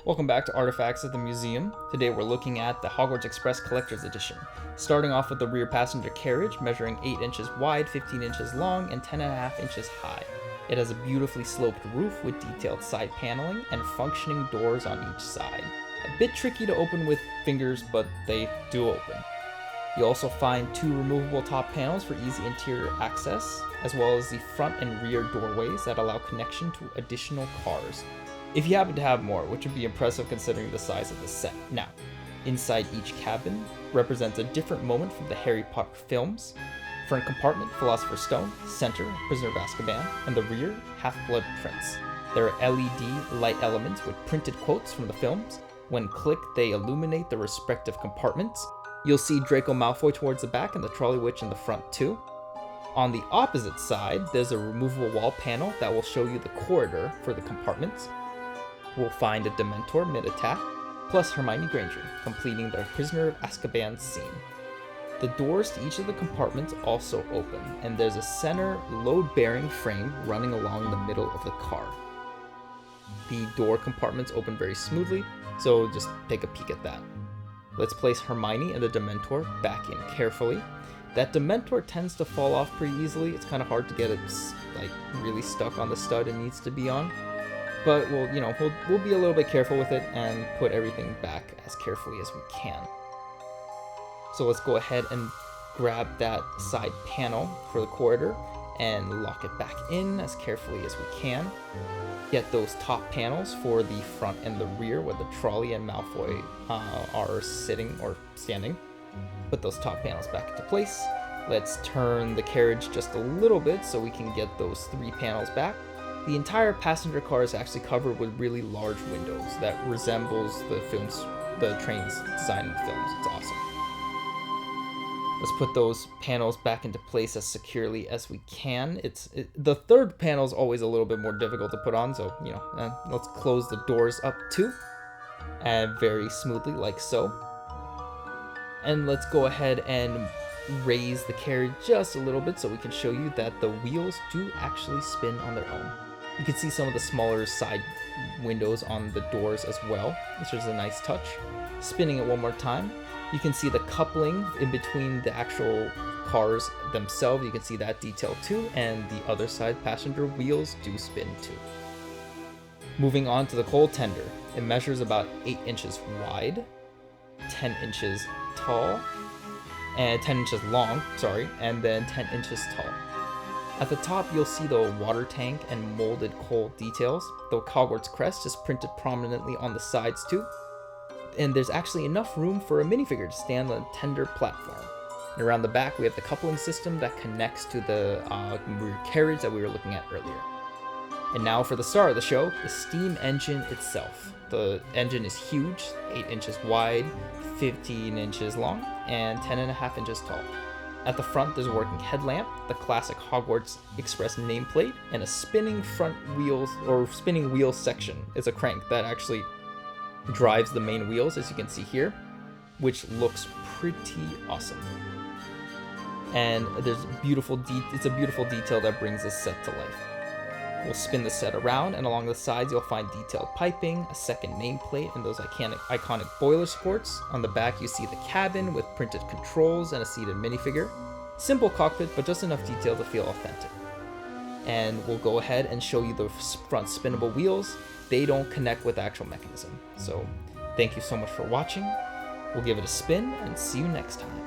Welcome back to Artifacts at the Museum. Today we're looking at the Hogwarts Express Collector's Edition. Starting off with the rear passenger carriage, measuring 8 inches wide, 15 inches long, and 10.5 inches high. It has a beautifully sloped roof with detailed side paneling and functioning doors on each side. A bit tricky to open with fingers, but they do open. You also find 2 removable top panels for easy interior access, as well as the front and rear doorways that allow connection to additional cars, if you happen to have more, which would be impressive considering the size of the set. Now, inside each cabin represents a different moment from the Harry Potter films. Front compartment, Philosopher's Stone; center, Prisoner of Azkaban; and the rear, Half-Blood Prince. There are LED light elements with printed quotes from the films. When clicked, they illuminate the respective compartments. You'll see Draco Malfoy towards the back and the Trolley Witch in the front too. On the opposite side, there's a removable wall panel that will show you the corridor for the compartments. We'll find a Dementor mid-attack, plus Hermione Granger, completing their Prisoner of Azkaban scene. The doors to each of the compartments also open, and there's a center load-bearing frame running along the middle of the car. The door compartments open very smoothly, so just take a peek at that. Let's place Hermione and the Dementor back in carefully. That Dementor tends to fall off pretty easily. It's kind of hard to get it really stuck on the stud it needs to be on. But we'll be a little bit careful with it and put everything back as carefully as we can. So let's go ahead and grab that side panel for the corridor and lock it back in as carefully as we can. Get those top panels for the front and the rear where the trolley and Malfoy are sitting or standing. Put those top panels back into place. Let's turn the carriage just a little bit so we can get those 3 panels back. The entire passenger car is actually covered with really large windows that resembles the train's design in the films. It's awesome. Let's put those panels back into place as securely as we can. The third panel is always a little bit more difficult to put on, so let's close the doors up too, and very smoothly like so. And let's go ahead and raise the carriage just a little bit so we can show you that the wheels do actually spin on their own. You can see some of the smaller side windows on the doors as well, which is a nice touch. Spinning it one more time, you can see the coupling in between the actual cars themselves. You can see that detail too, and the other side passenger wheels do spin too. Moving on to the coal tender. It measures about 8 inches wide, 10 inches tall, and 10 inches long, and then 10 inches tall. At the top, you'll see the water tank and molded coal details. The Hogwarts crest is printed prominently on the sides too. And there's actually enough room for a minifigure to stand on a tender platform. And around the back, we have the coupling system that connects to the rear carriage that we were looking at earlier. And now for the star of the show, the steam engine itself. The engine is huge, 8 inches wide, 15 inches long, and 10.5 inches tall. At the front, there's a working headlamp, the classic Hogwarts Express nameplate, and a spinning wheel section. It's a crank that actually drives the main wheels, as you can see here, which looks pretty awesome. And it's a beautiful detail that brings this set to life. We'll spin the set around, and along the sides you'll find detailed piping, a second nameplate, and those iconic boiler supports. On the back you see the cabin with printed controls and a seated minifigure. Simple cockpit, but just enough detail to feel authentic. And we'll go ahead and show you the front spinnable wheels. They don't connect with the actual mechanism. So thank you so much for watching. We'll give it a spin and see you next time.